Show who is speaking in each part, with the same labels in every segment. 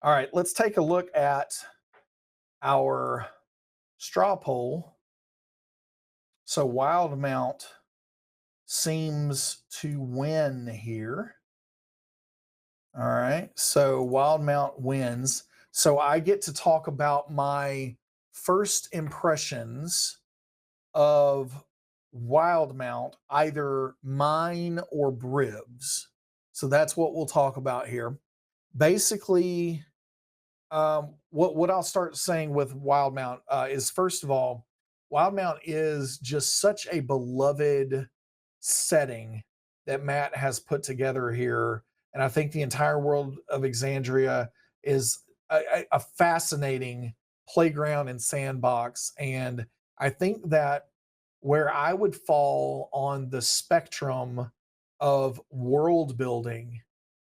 Speaker 1: All right, let's take a look at our straw poll. So Wildmount seems to win here. All right, so Wildmount wins. So I get to talk about my first impressions of Wildmount, either mine or Brib's. So that's what we'll talk about here. Basically, what I'll start saying with Wildmount is first of all, Wildmount is just such a beloved setting that Matt has put together here, and I think the entire world of Exandria is a fascinating playground and sandbox. And I think that where I would fall on the spectrum of world building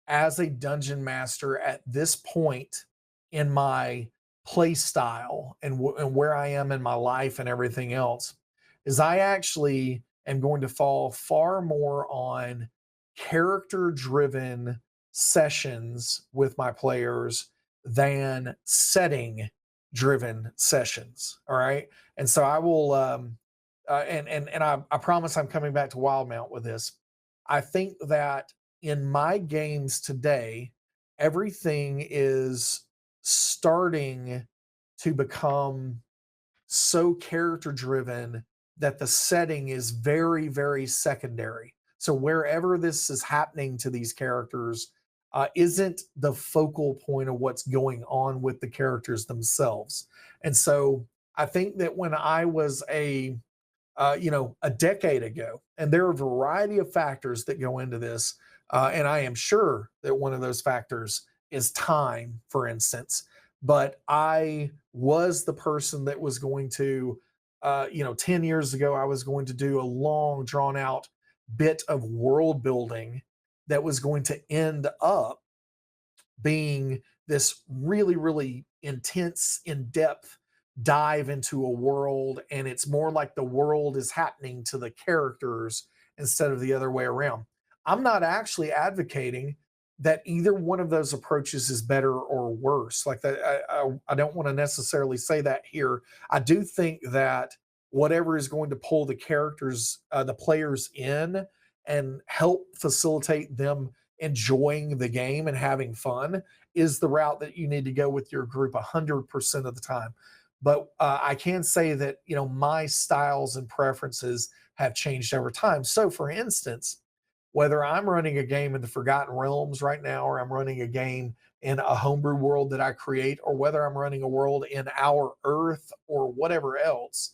Speaker 1: as a dungeon master at this point in my play style and where I am in my life and everything else is I actually am going to fall far more on character driven sessions with my players than setting driven sessions. All right. And so I will, I promise I'm coming back to Wildmount with this. I think that in my games today, everything is starting to become so character driven that the setting is very, very secondary. So wherever this is happening to these characters isn't the focal point of what's going on with the characters themselves. And so I think that when I was a decade ago, and there are a variety of factors that go into this, and I am sure that one of those factors is time, for instance. But I was the person that was going to, 10 years ago, I was going to do a long, drawn out bit of world building that was going to end up being this really, really intense, in depth dive into a world. And it's more like the world is happening to the characters instead of the other way around. I'm not actually advocating that either one of those approaches is better or worse. Like that, I don't want to necessarily say that here. I do think that whatever is going to pull the characters, the players in and help facilitate them enjoying the game and having fun is the route that you need to go with your group 100% of the time. But I can say that, my styles and preferences have changed over time. So, for instance, whether I'm running a game in the Forgotten Realms right now, or I'm running a game in a homebrew world that I create, or whether I'm running a world in our Earth or whatever else,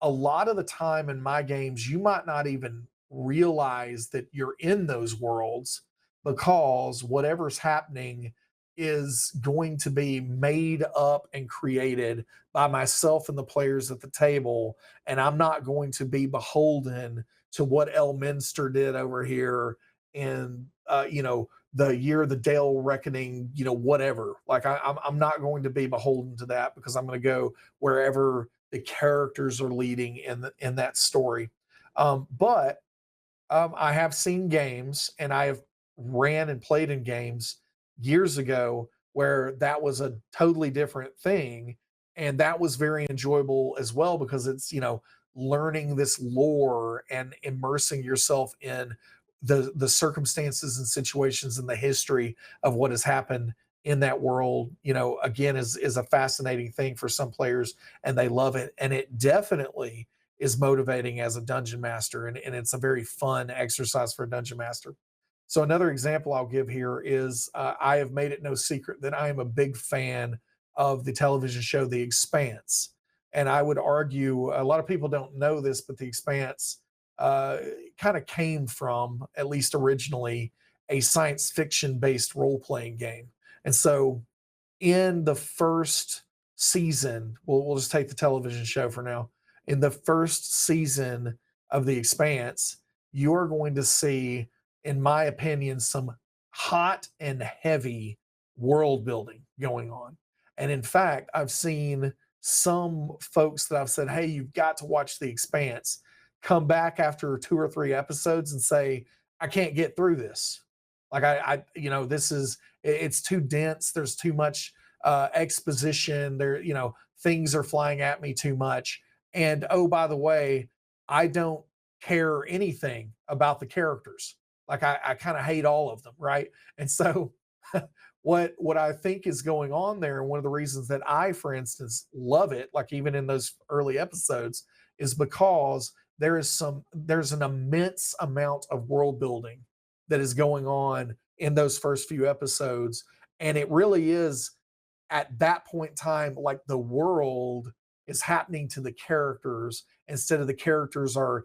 Speaker 1: a lot of the time in my games, you might not even realize that you're in those worlds because whatever's happening is going to be made up and created by myself and the players at the table. And I'm not going to be beholden to what Elminster did over here in, the year of the Dale Reckoning, whatever. Like I'm not going to be beholden to that because I'm going to go wherever the characters are leading in that story. But I have seen games and I have ran and played in games years ago where that was a totally different thing. And that was very enjoyable as well because it's, learning this lore and immersing yourself in the circumstances and situations and the history of what has happened in that world, again, is a fascinating thing for some players and they love it. And it definitely is motivating as a dungeon master, and it's a very fun exercise for a dungeon master. So another example I'll give here is I have made it no secret that I am a big fan of the television show The Expanse. And I would argue a lot of people don't know this, but The Expanse kind of came from, at least originally, a science fiction based role playing game. And so in the first season, we'll just take the television show for now. In the first season of The Expanse, you're going to see, in my opinion, some hot and heavy world building going on. And in fact, I've seen some folks that I've said, hey, you've got to watch The Expanse, come back after 2 or 3 episodes and say, I can't get through this. Like this is it's too dense. There's too much exposition. There, things are flying at me too much. And oh, by the way, I don't care anything about the characters. Like I kind of hate all of them, right? And so what I think is going on there, and one of the reasons that I, for instance, love it, like even in those early episodes, is because there's an immense amount of world building that is going on in those first few episodes. And it really is at that point in time, like the world is happening to the characters instead of the characters are,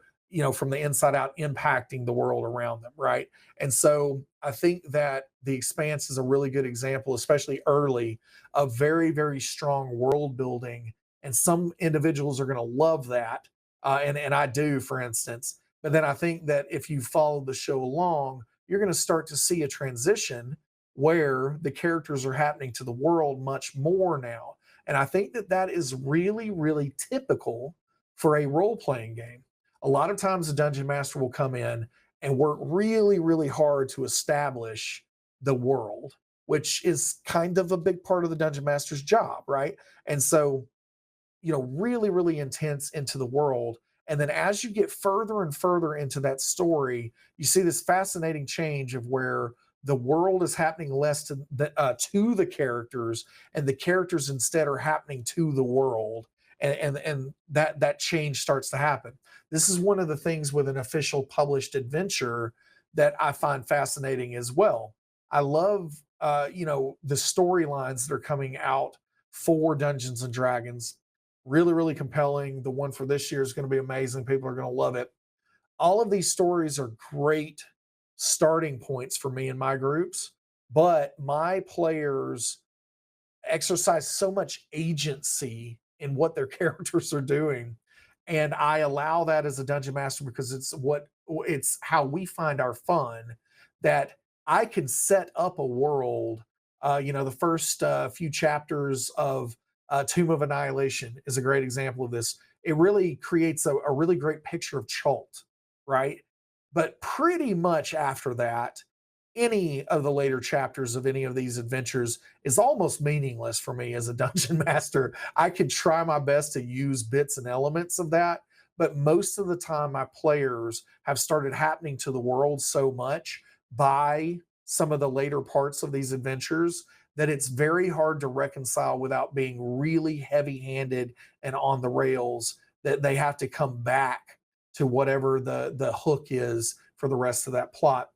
Speaker 1: from the inside out impacting the world around them. Right. And so I think that The Expanse is a really good example, especially early, of very, very strong world building. And some individuals are going to love that. And I do, for instance. But then I think that if you follow the show along, you're going to start to see a transition where the characters are happening to the world much more now. And I think that that is really, really typical for a role playing game. A lot of times, a dungeon master will come in and work really, really hard to establish the world, which is kind of a big part of the dungeon master's job, right? And so really, really intense into the world. And then as you get further and further into that story, you see this fascinating change of where the world is happening less to the characters, and the characters instead are happening to the world. And that change starts to happen. This is one of the things with an official published adventure that I find fascinating as well. I love the storylines that are coming out for Dungeons and Dragons. Really, really compelling. The one for this year is going to be amazing. People are going to love it. All of these stories are great starting points for me and my groups, but my players exercise so much agency in what their characters are doing. And I allow that as a dungeon master because it's how we find our fun, that I can set up a world. The first few chapters of Tomb of Annihilation is a great example of this. It really creates a really great picture of Chult, right? But pretty much after that, any of the later chapters of any of these adventures is almost meaningless for me as a dungeon master. I could try my best to use bits and elements of that, but most of the time my players have started happening to the world so much by some of the later parts of these adventures that it's very hard to reconcile without being really heavy-handed and on the rails, that they have to come back to whatever the hook is for the rest of that plot.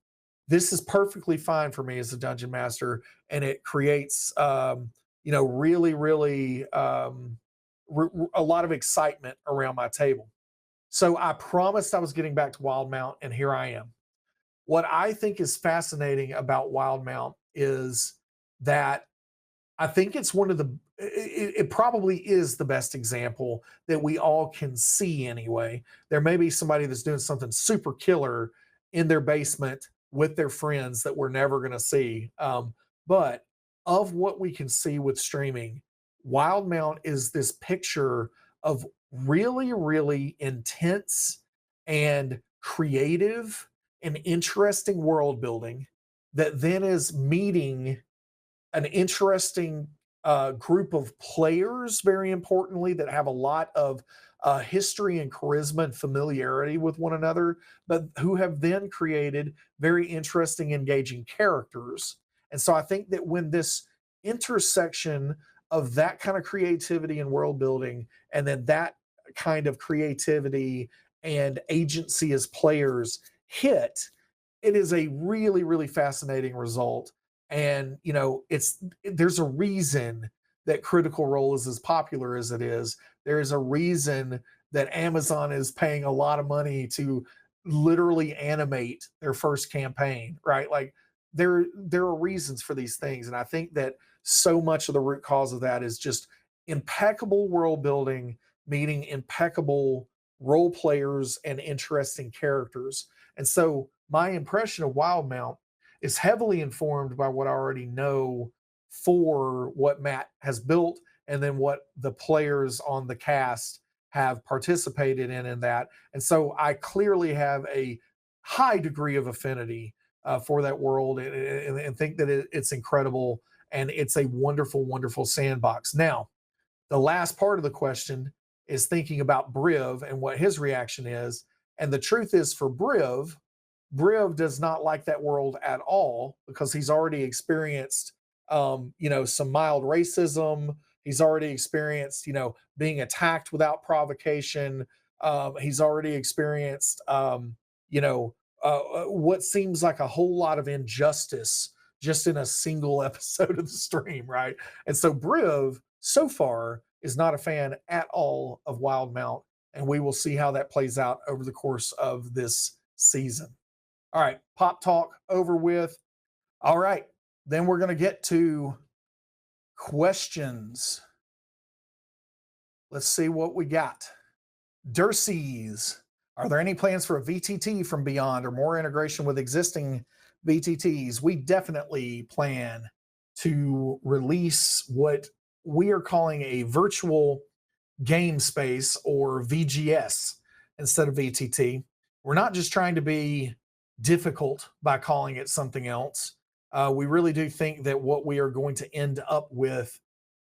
Speaker 1: This is perfectly fine for me as a dungeon master, and it creates really, really a lot of excitement around my table. So I promised I was getting back to Wildmount, and here I am. What I think is fascinating about Wildmount is that I think it's one of it probably is the best example that we all can see anyway. There may be somebody that's doing something super killer in their basement with their friends that we're never going to see. But of what we can see with streaming, Wildmount is this picture of really, really intense and creative and interesting world building that then is meeting an interesting group of players, very importantly, that have a lot of history and charisma and familiarity with one another, but who have then created very interesting, engaging characters. And so I think that when this intersection of that kind of creativity and world building, and then that kind of creativity and agency as players hit, it is a really, really fascinating result. And there's a reason that Critical Role is as popular as it is. There is a reason that Amazon is paying a lot of money to literally animate their first campaign, right? Like there are reasons for these things, and I think that so much of the root cause of that is just impeccable world building meeting impeccable role players and interesting characters. And so my impression of Wildmount is heavily informed by what I already know for what Matt has built, and then what the players on the cast have participated in that. And so I clearly have a high degree of affinity for that world, and think that it's incredible, and it's a wonderful, wonderful sandbox. Now, the last part of the question is thinking about Briv and what his reaction is. And the truth is, for Briv does not like that world at all, because he's already experienced, some mild racism. He's already experienced, being attacked without provocation. He's already experienced, what seems like a whole lot of injustice just in a single episode of the stream, right? And so Briv, so far, is not a fan at all of Wildmount, and we will see how that plays out over the course of this season. All right, pop talk over with. All right, then we're going to get to questions. Let's see what we got. Dersies, are there any plans for a VTT from Beyond or more integration with existing VTTs? We definitely plan to release what we are calling a virtual game space, or VGS, instead of VTT. We're not just trying to be difficult by calling it something else. We really do think that what we are going to end up with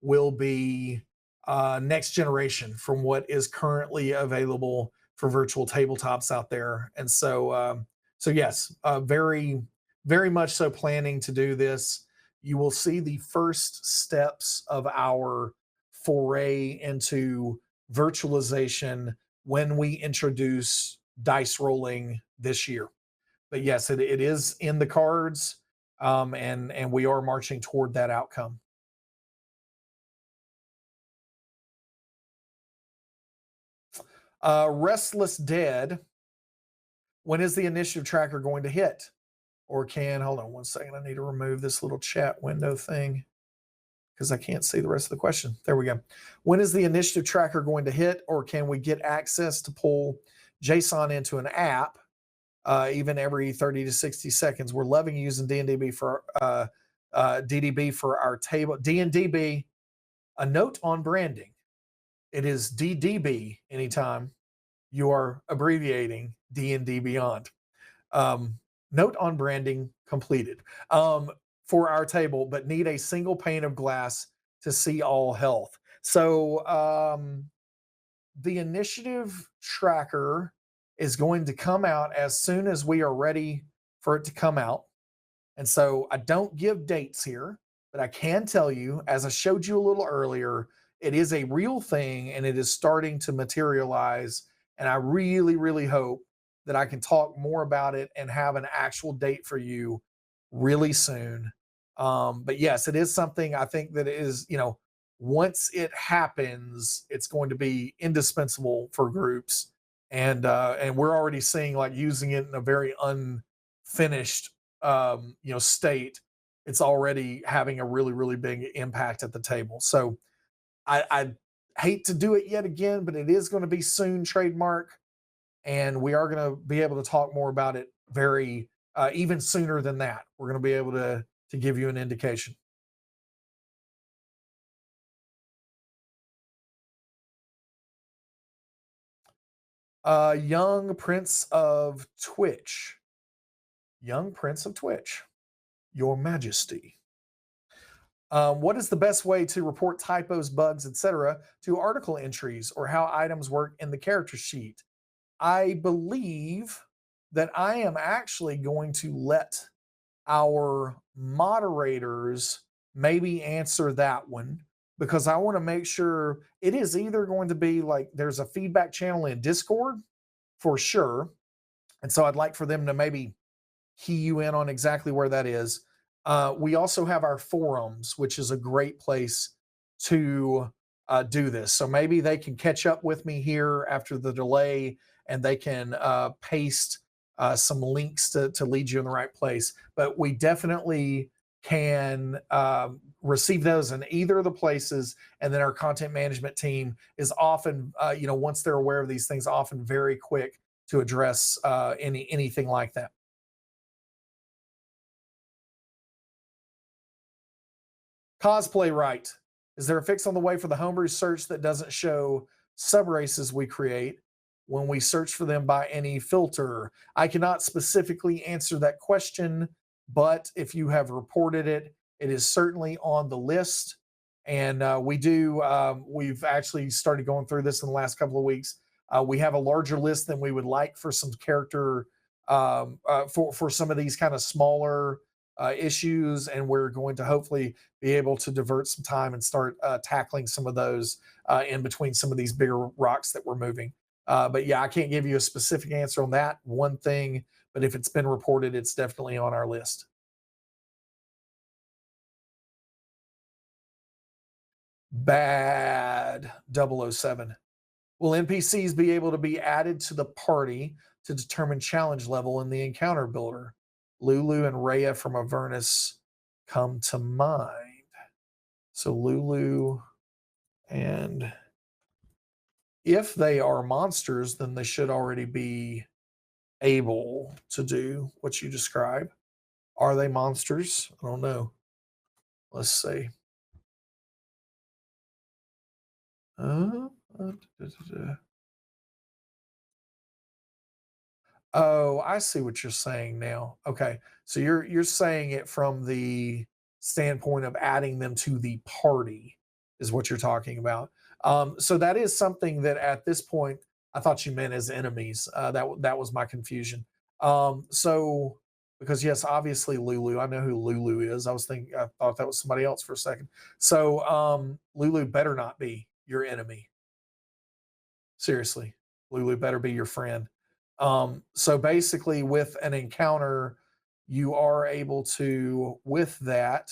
Speaker 1: will be next generation from what is currently available for virtual tabletops out there. And so yes, very, very much so planning to do this. You will see the first steps of our foray into virtualization when we introduce dice rolling this year. But yes, it is in the cards, and we are marching toward that outcome. Restless Dead, when is the initiative tracker going to hit? Or hold on one second, I need to remove this little chat window thing because I can't see the rest of the question. There we go. When is the initiative tracker going to hit, or can we get access to pull JSON into an app even every 30 to 60 seconds? We're loving using D&DB for DDB for our table. D&DB, a note on branding. It is DDB anytime you are abbreviating D&D Beyond. Note on branding completed for our table, but need a single pane of glass to see all health. So the initiative tracker is going to come out as soon as we are ready for it to come out. And so I don't give dates here, but I can tell you, as I showed you a little earlier, it is a real thing and it is starting to materialize. And I really, really hope that I can talk more about it and have an actual date for you really soon. But yes, it is something I think that is, once it happens, it's going to be indispensable for groups. And we're already seeing, like, using it in a very unfinished, state. It's already having a really, really big impact at the table. So I hate to do it yet again, but it is going to be soon, trademark. And we are going to be able to talk more about it very, even sooner than that. We're going to be able to give you an indication. Young Prince of Twitch. Young Prince of Twitch. Your Majesty. What is the best way to report typos, bugs, etc. to article entries, or how items work in the character sheet? I believe that I am actually going to let our moderators maybe answer that one, because I want to make sure it is either going to be like there's a feedback channel in Discord for sure. And so I'd like for them to maybe key you in on exactly where that is. We also have our forums, which is a great place to do this. So maybe they can catch up with me here after the delay, and they can paste some links to lead you in the right place. But we definitely can receive those in either of the places. And then our content management team is often, once they're aware of these things, often very quick to address anything like that. Cosplay right. Is there a fix on the way for the homebrew search that doesn't show sub races we create? when we search for them by any filter? I cannot specifically answer that question, but if you have reported it, it is certainly on the list. And we've actually started going through this in the last couple of weeks. We have a larger list than we would like for some character, for some of these kind of smaller issues. And we're going to hopefully be able to divert some time and start tackling some of those in between some of these bigger rocks that we're moving. But yeah, I can't give you a specific answer on that one thing, but if it's been reported, it's definitely on our list. Bad 007. Will NPCs be able to be added to the party to determine challenge level in the encounter builder? Lulu and Rhea from Avernus come to mind. So Lulu, and if they are monsters, then they should already be able to do what you describe. Are they monsters? I don't know. Let's see. Oh, I see what you're saying now. Okay. So you're saying it from the standpoint of adding them to the party is what you're talking about. So that is something that at this point I thought you meant as enemies. That was my confusion. So because yes, obviously Lulu, I know who Lulu is. I thought that was somebody else for a second. So Lulu better not be your enemy. Seriously, Lulu better be your friend. So basically, with an encounter, you are able to, with that,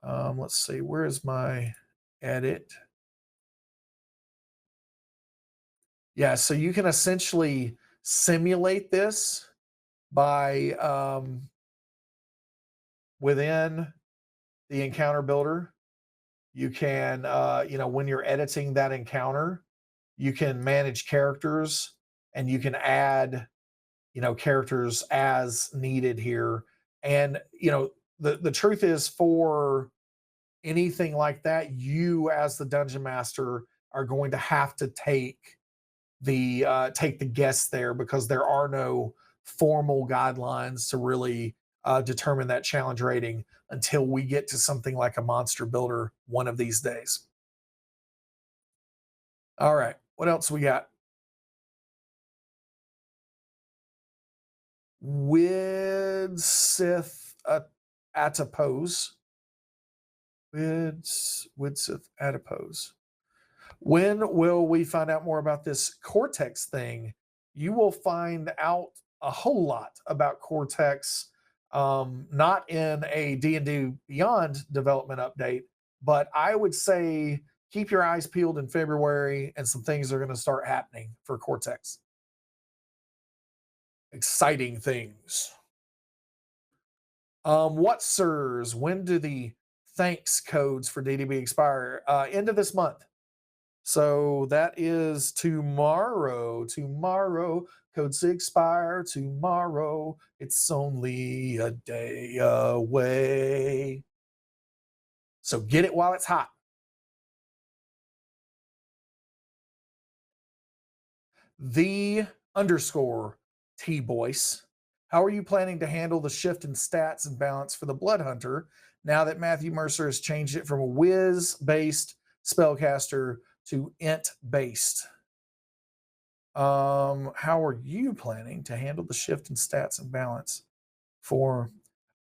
Speaker 1: let's see, where is my edit? Yeah, so you can essentially simulate this by within the encounter builder. You can, when you're editing that encounter, you can manage characters and you can add characters as needed here. And the truth is, for anything like that, you as the dungeon master are going to have to take the guess there, because there are no formal guidelines to really determine that challenge rating until we get to something like a monster builder one of these days. All right, what else we got? With Sith Adipose. With Sith Adipose. When will we find out more about this Cortex thing? You will find out a whole lot about Cortex, not in a D&D Beyond development update, but I would say keep your eyes peeled in February, and some things are going to start happening for Cortex. Exciting things. What, sirs? When do the thanks codes for DDB expire? End of this month. So that is tomorrow. Tomorrow, codes expire tomorrow. It's only a day away. So get it while it's hot. The _ T-Boyce. How are you planning to handle the shift in stats and balance for the Blood Hunter now that Matthew Mercer has changed it from a whiz-based spellcaster to int-based? How are you planning to handle the shift in stats and balance for...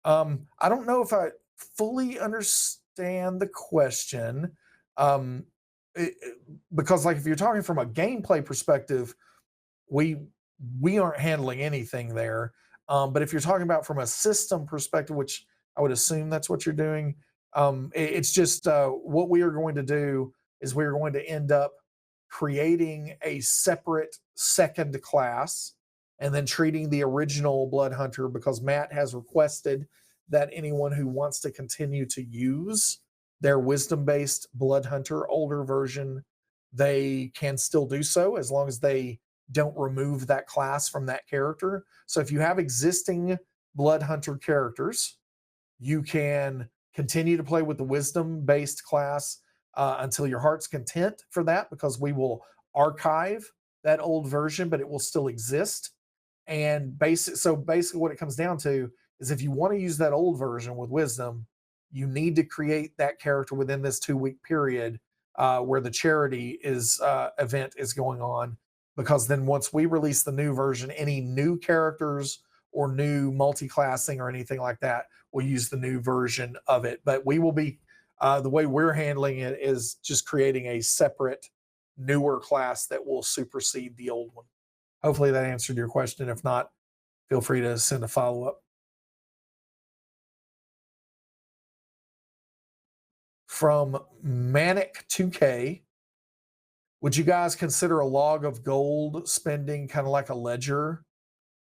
Speaker 1: I don't know if I fully understand the question. Because like if you're talking from a gameplay perspective, we aren't handling anything there. But if you're talking about from a system perspective, which I would assume that's what you're doing, it's just what we are going to do is we're going to end up creating a separate second class and then treating the original Blood Hunter, because Matt has requested that anyone who wants to continue to use their wisdom-based Blood Hunter older version, they can still do so as long as they don't remove that class from that character. So if you have existing Blood Hunter characters, you can continue to play with the wisdom-based class until your heart's content for that, because we will archive that old version, but it will still exist. And basically what it comes down to is if you want to use that old version with wisdom, you need to create that character within this 2 week period where the charity event is going on, because then once we release the new version, any new characters or new multi-classing or anything like that will use the new version of it. But we will be the way we're handling it is just creating a separate newer class that will supersede the old one. Hopefully that answered your question. If not, feel free to send a follow-up. From Manic 2K, would you guys consider a log of gold spending kind of like a ledger?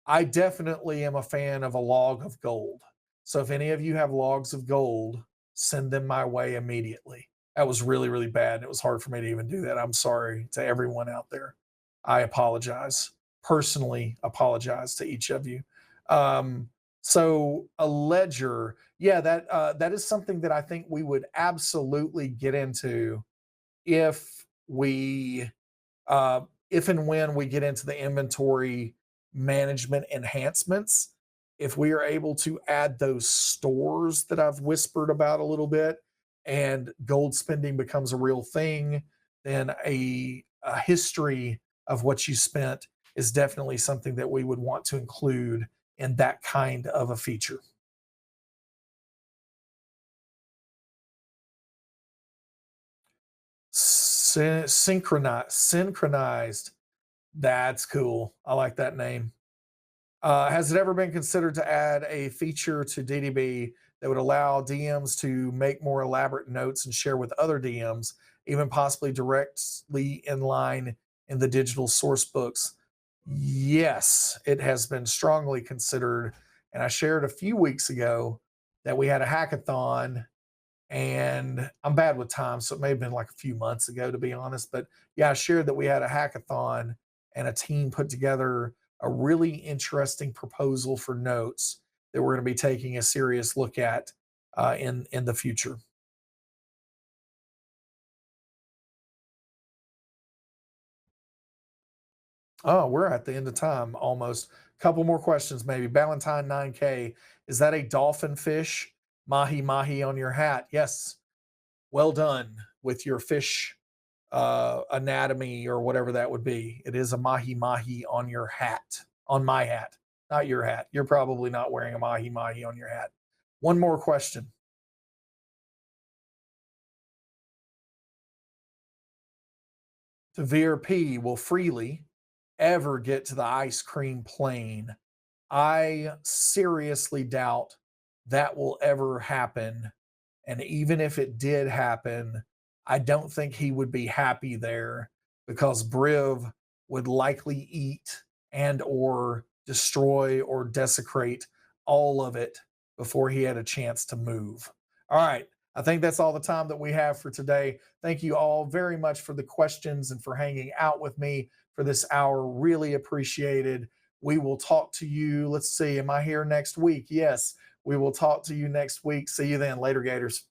Speaker 1: I definitely am a fan of a log of gold. So if any of you have logs of gold, send them my way immediately. That was really, really bad. And it was hard for me to even do that. I'm sorry to everyone out there. I apologize. Personally apologize to each of you. So a ledger, yeah, that is something that I think we would absolutely get into if we if and when we get into the inventory management enhancements. If we are able to add those stores that I've whispered about a little bit, and gold spending becomes a real thing, then a history of what you spent is definitely something that we would want to include in that kind of a feature. Synchronized. That's cool. I like that name. Has it ever been considered to add a feature to DDB that would allow DMs to make more elaborate notes and share with other DMs, even possibly directly in line in the digital source books? Yes, it has been strongly considered. And I shared a few weeks ago that we had a hackathon, and I'm bad with time, so it may have been like a few months ago, to be honest. But yeah, I shared that we had a hackathon and a team put together a really interesting proposal for notes that we're going to be taking a serious look at in the future. Oh, we're at the end of time almost. Couple more questions, maybe. Valentine 9K, is that a dolphin fish? Mahi mahi on your hat. Yes. Well done with your fish anatomy or whatever that would be. It is a mahi mahi on your hat, on my hat, not your hat. You're probably not wearing a mahi mahi on your hat. One more question. Tavir P will freely ever get to the ice cream plane. I seriously doubt that will ever happen. And even if it did happen, I don't think he would be happy there, because Briv would likely eat and or destroy or desecrate all of it before he had a chance to move. All right. I think that's all the time that we have for today. Thank you all very much for the questions and for hanging out with me for this hour. Really appreciated. We will talk to you. Let's see. Am I here next week? Yes. We will talk to you next week. See you then. Later, Gators.